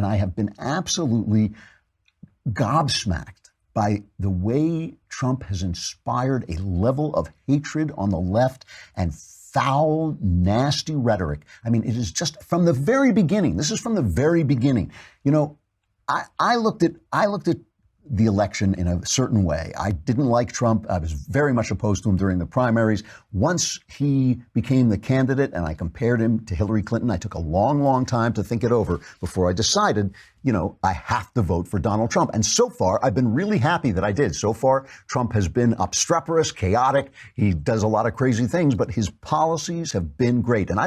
and I have been absolutely gobsmacked by the way Trump has inspired a level of hatred on the left and foul, nasty rhetoric. I mean, it is just from the very beginning. This is from the very beginning. You know, I looked at the election in a certain way. I didn't like Trump. I was very much opposed to him during the primaries. Once he became the candidate and I compared him to Hillary Clinton, I took a long, long time to think it over before I decided, you know, I have to vote for Donald Trump. And so far, I've been really happy that I did. So far, Trump has been obstreperous, chaotic. He does a lot of crazy things, but his policies have been great. And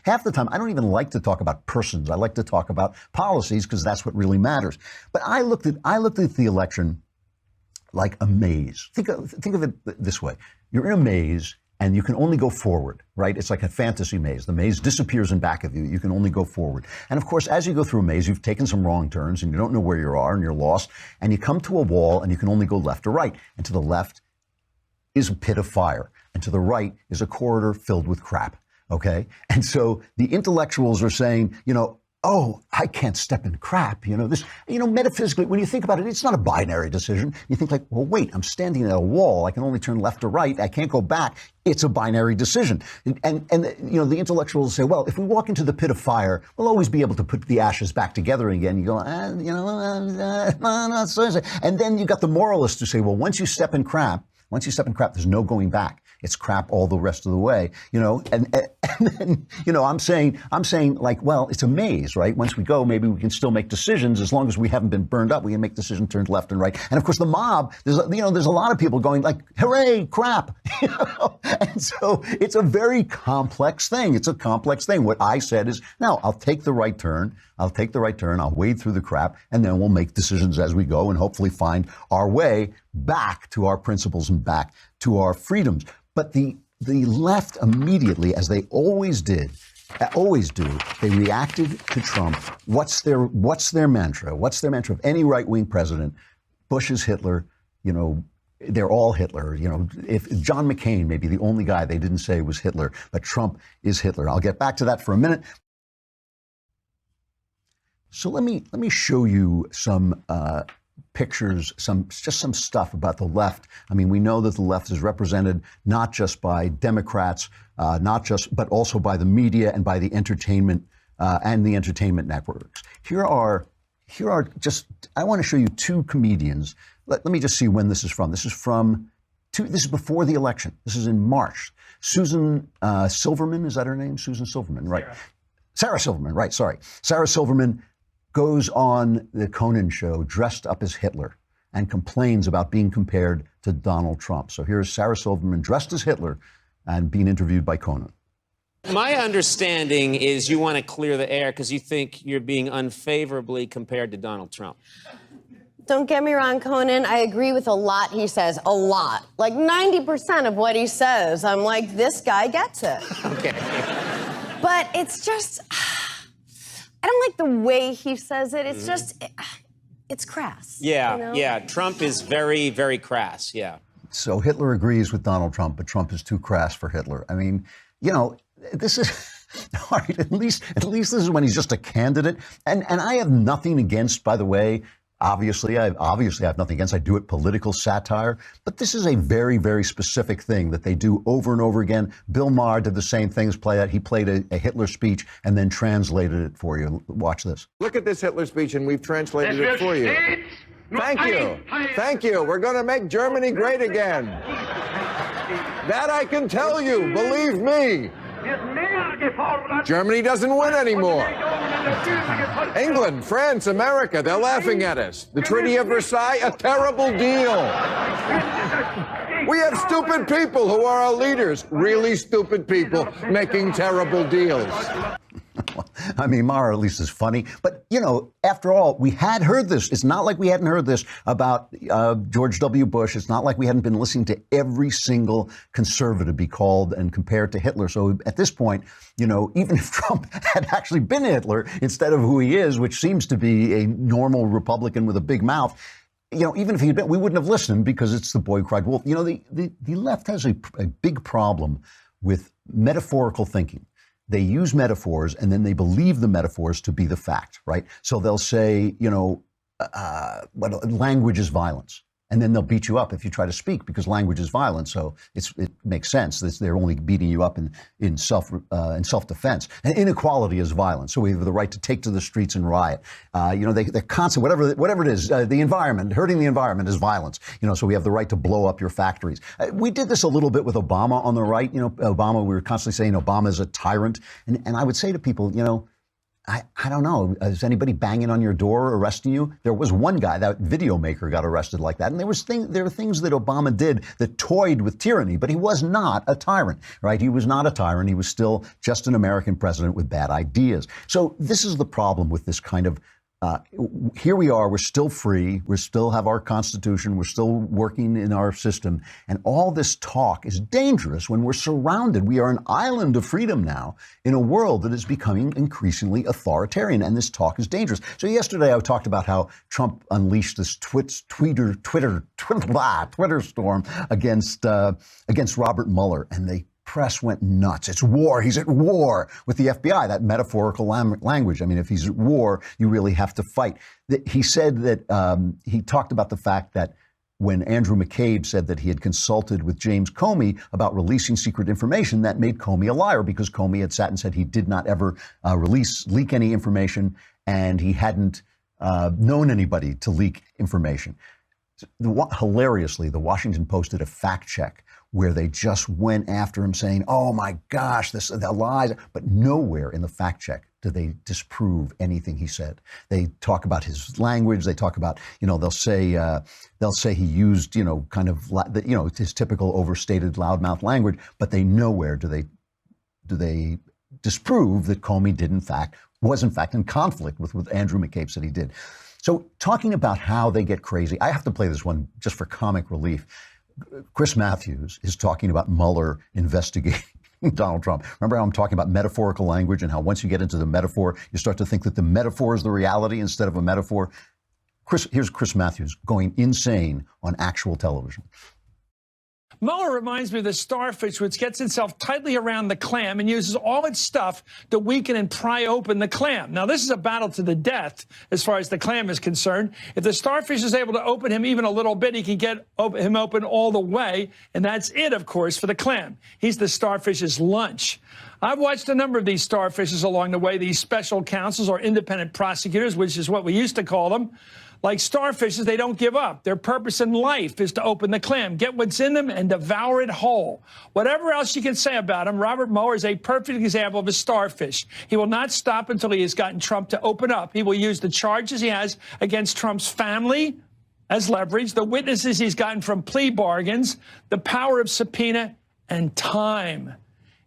half the time, I don't even like to talk about persons. I like to talk about policies because that's what really matters. But I looked at the election like a maze. Think of it this way. You're in a maze and you can only go forward, right? It's like a fantasy maze. The maze disappears in back of you. You can only go forward. And of course, as you go through a maze, you've taken some wrong turns and you don't know where you are and you're lost. And you come to a wall and you can only go left or right. And to the left is a pit of fire. And to the right is a corridor filled with crap, okay? And so the intellectuals are saying, you know, oh, I can't step in crap. You know, metaphysically, when you think about it, it's not a binary decision. You think like, well, wait, I'm standing at a wall. I can only turn left or right. I can't go back. It's a binary decision. And you know, the intellectuals say, well, if we walk into the pit of fire, we'll always be able to put the ashes back together again. You go, and then you got the moralists who say, well, once you step in crap, there's no going back. It's crap all the rest of the way, you know, and then, you know, I'm saying like, well, it's a maze, right? Once we go, maybe we can still make decisions as long as we haven't been burned up. We can make decisions turned left and right. And of course, the mob, there's a lot of people going like, hooray, crap, you know? And so it's a very complex thing. It's a complex thing. What I said is, no, I'll take the right turn. I'll wade through the crap, and then we'll make decisions as we go and hopefully find our way back to our principles and back to our freedoms. But the left immediately, as they always do, they reacted to Trump. What's their mantra? What's their mantra of any right-wing president? Bush is Hitler, you know, they're all Hitler. You know, if John McCain may be the only guy they didn't say was Hitler, but Trump is Hitler. I'll get back to that for a minute. So let me show you some pictures, some stuff about the left. I mean, we know that the left is represented not just by Democrats, but also by the media and by the entertainment networks. Here are I want to show you two comedians. Let me just see when this is from. This is before the election. This is in March. Susan Silverman, is that her name? Susan Silverman, right? Sarah Silverman, right? Sorry, Sarah Silverman goes on the Conan show dressed up as Hitler and complains about being compared to Donald Trump. So here's Sarah Silverman dressed as Hitler and being interviewed by Conan. My understanding is you want to clear the air because you think you're being unfavorably compared to Donald Trump. Don't get me wrong, Conan. I agree with a lot he says. A lot. Like 90% of what he says. I'm like, this guy gets it. Okay. But it's just... I don't like the way he says it. It's just, it's crass. Yeah, you know? Yeah. Trump is very, very crass. Yeah. So Hitler agrees with Donald Trump, but Trump is too crass for Hitler. I mean, you know, this is all right. At least this is when he's just a candidate. And I have nothing against, by the way. Obviously, I have nothing against. I do it political satire, but this is a very, very specific thing that they do over and over again. Bill Maher did the same thing. He played a Hitler speech and then translated it for you. Watch this. Look at this Hitler speech, and we've translated it for you. Thank you. Thank you. We're going to make Germany great again. That I can tell you. Believe me. Germany doesn't win anymore. England, France, America, they're laughing at us. The Treaty of Versailles, a terrible deal. We have stupid people who are our leaders, really stupid people making terrible deals. I mean, Maher at least is funny. But, you know, after all, we had heard this. It's not like we hadn't heard this about George W. Bush. It's not like we hadn't been listening to every single conservative be called and compared to Hitler. So at this point, you know, even if Trump had actually been Hitler instead of who he is, which seems to be a normal Republican with a big mouth, you know, even if he had been, we wouldn't have listened because it's the boy who cried wolf. You know, the left has a big problem with metaphorical thinking. they use metaphors and then they believe the metaphors to be the fact, right? So they'll say, language is violence. And then they'll beat you up if you try to speak because language is violence. So it makes sense that they're only beating you up in self-defense. And inequality is violence. So we have the right to take to the streets and riot. They're constant, whatever it is, the environment, hurting the environment is violence. So we have the right to blow up your factories. We did this a little bit with Obama on the right. Obama, we were constantly saying Obama is a tyrant. And I would say to people, I don't know. Is anybody banging on your door, arresting you? There was one guy, that video maker, got arrested like that. And there were things that Obama did that toyed with tyranny, but he was not a tyrant, right? He was not a tyrant. He was still just an American president with bad ideas. So this is the problem with this kind of here we are, we're still free, we still have our Constitution, we're still working in our system, and all this talk is dangerous when we're surrounded. We are an island of freedom now in a world that is becoming increasingly authoritarian, and this talk is dangerous. So yesterday I talked about how Trump unleashed this Twitter storm against Robert Mueller, and they press went nuts. It's war. He's at war with the FBI, that metaphorical language. I mean, if he's at war, you really have to fight. He said that he talked about the fact that when Andrew McCabe said that he had consulted with James Comey about releasing secret information, that made Comey a liar because Comey had sat and said he did not ever leak any information and he hadn't known anybody to leak information. Hilariously, the Washington Post did a fact check where they just went after him saying, oh my gosh, the lies, but nowhere in the fact check do they disprove anything he said. They talk about his language. They talk about, they'll say he used, his typical overstated loudmouth language, but they nowhere do they disprove that Comey was in fact in conflict with what Andrew McCabe said he did. So talking about how they get crazy, I have to play this one just for comic relief. Chris Matthews is talking about Mueller investigating Donald Trump. Remember how I'm talking about metaphorical language and how once you get into the metaphor, you start to think that the metaphor is the reality instead of a metaphor? Here's Chris Matthews going insane on actual television. Mueller reminds me of the starfish, which gets itself tightly around the clam and uses all its stuff to weaken and pry open the clam. Now, this is a battle to the death as far as the clam is concerned. If the starfish is able to open him even a little bit, he can get him open all the way, and that's it, of course, for the clam. He's the starfish's lunch. I've watched a number of these starfishes along the way, these special counsels or independent prosecutors, which is what we used to call them. Like starfishes, they don't give up. Their purpose in life is to open the clam, get what's in them, and devour it whole. Whatever else you can say about him, Robert Mueller is a perfect example of a starfish. He will not stop until he has gotten Trump to open up. He will use the charges he has against Trump's family as leverage, the witnesses he's gotten from plea bargains, the power of subpoena, and time.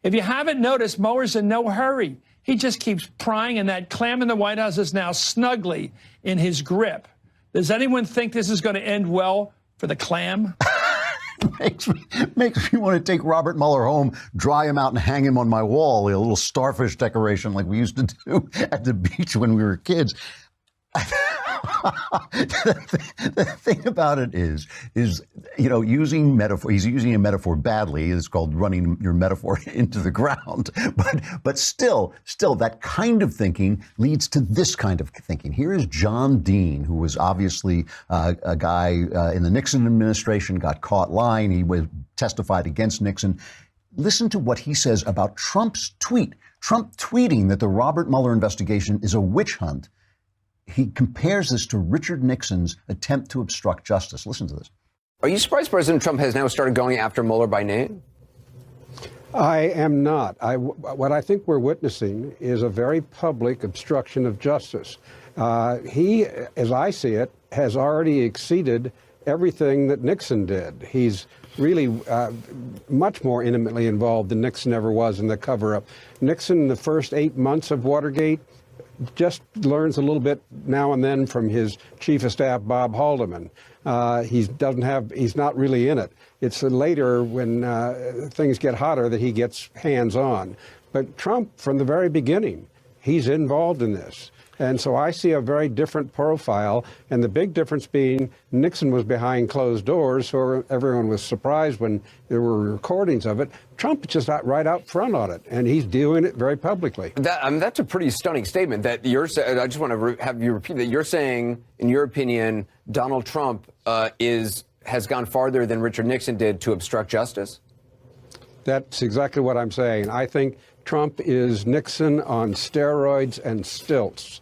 If you haven't noticed, Mueller's in no hurry. He just keeps prying, and that clam in the White House is now snugly in his grip. Does anyone think this is going to end well for the clam? makes me want to take Robert Mueller home, dry him out, and hang him on my wall, a little starfish decoration like we used to do at the beach when we were kids. The thing about it is using metaphor. He's using a metaphor badly. It's called running your metaphor into the ground. But still, that kind of thinking leads to this kind of thinking. Here is John Dean, who was obviously a guy in the Nixon administration, got caught lying. He testified against Nixon. Listen to what he says about Trump's tweet. Trump tweeting that the Robert Mueller investigation is a witch hunt. He compares this to Richard Nixon's attempt to obstruct justice. Listen to this. Are you surprised President Trump has now started going after Mueller by name? I am not. What I think we're witnessing is a very public obstruction of justice. He, as I see it, has already exceeded everything that Nixon did. He's really much more intimately involved than Nixon ever was in the cover-up. Nixon, the first 8 months of Watergate, just learns a little bit now and then from his chief of staff, Bob Haldeman. He's not really in it. It's later when things get hotter that he gets hands-on. But Trump, from the very beginning, he's involved in this. And so I see a very different profile, and the big difference being Nixon was behind closed doors, so everyone was surprised when there were recordings of it. Trump is just right out front on it, and he's doing it very publicly. That's a pretty stunning statement that you're saying. I just want to have you repeat that. You're saying, in your opinion, Donald Trump has gone farther than Richard Nixon did to obstruct justice? That's exactly what I'm saying. I think Trump is Nixon on steroids and stilts.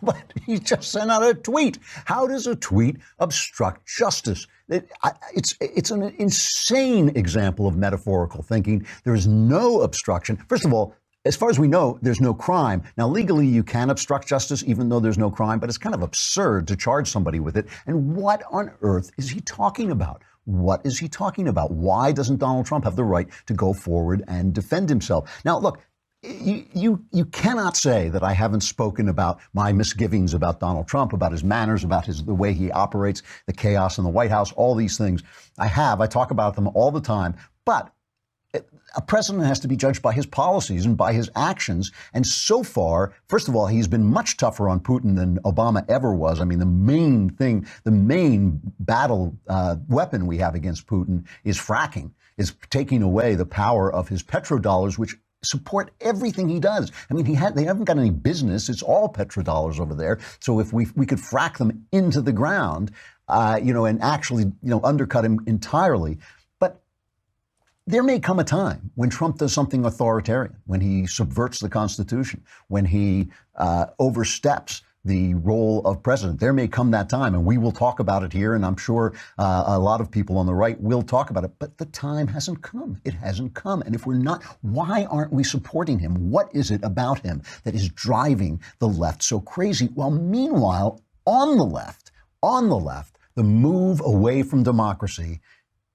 But he just sent out a tweet. How does a tweet obstruct justice? It's an insane example of metaphorical thinking. There is no obstruction. First of all, as far as we know, there's no crime. Now, legally, you can obstruct justice even though there's no crime, but it's kind of absurd to charge somebody with it. And what on earth is he talking about? What is he talking about? Why doesn't Donald Trump have the right to go forward and defend himself? Now, look, you cannot say that I haven't spoken about my misgivings about Donald Trump, about his manners, about the way he operates, the chaos in the White House, all these things. I talk about them all the time. But a president has to be judged by his policies and by his actions. And so far, first of all, he's been much tougher on Putin than Obama ever was. I mean, the main battle weapon we have against Putin is fracking, is taking away the power of his petrodollars, which support everything he does. I mean, they haven't got any business. It's all petrodollars over there. So if we could frack them into the ground, and actually, undercut him entirely. There may come a time when Trump does something authoritarian, when he subverts the Constitution, when he oversteps the role of president. There may come that time, and we will talk about it here, and I'm sure a lot of people on the right will talk about it. But the time hasn't come. It hasn't come. And if we're not, why aren't we supporting him? What is it about him that is driving the left so crazy? Well, meanwhile, on the left, the move away from democracy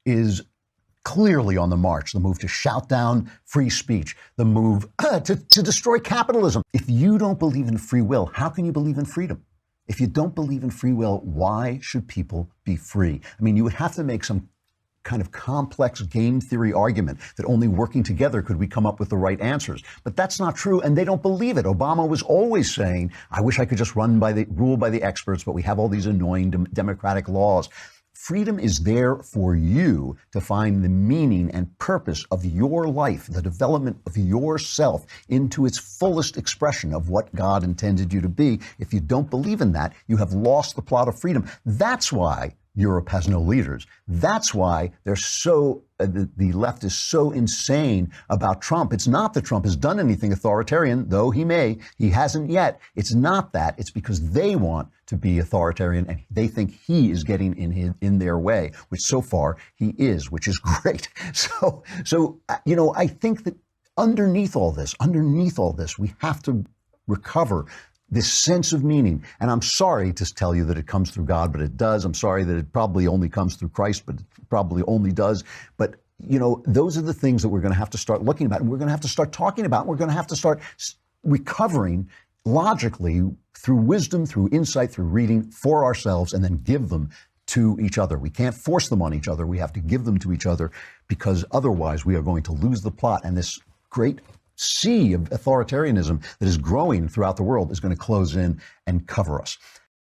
is clearly on the march. The move to shout down free speech, the move to destroy capitalism. If you don't believe in free will, how can you believe in freedom? If you don't believe in free will, why should people be free? I mean, you would have to make some kind of complex game theory argument that only working together could we come up with the right answers. But that's not true, and they don't believe it. Obama was always saying, I wish I could just rule by the experts, but we have all these annoying democratic laws. Freedom is there for you to find the meaning and purpose of your life, the development of yourself into its fullest expression of what God intended you to be. If you don't believe in that, you have lost the plot of freedom. That's why Europe has no leaders. That's why the left is so insane about Trump. It's not that Trump has done anything authoritarian, though he hasn't yet. It's not that. It's because they want to be authoritarian and they think he is getting in their way, which so far he is, which is great. So I think that underneath all this, we have to recover this sense of meaning. And I'm sorry to tell you that it comes through God, but it does. I'm sorry that it probably only comes through Christ, but it probably only does. But, those are the things that we're going to have to start looking about, and we're going to have to start talking about. We're going to have to start recovering logically through wisdom, through insight, through reading for ourselves, and then give them to each other. We can't force them on each other. We have to give them to each other, because otherwise we are going to lose the plot. And this great sea of authoritarianism that is growing throughout the world is going to close in and cover us.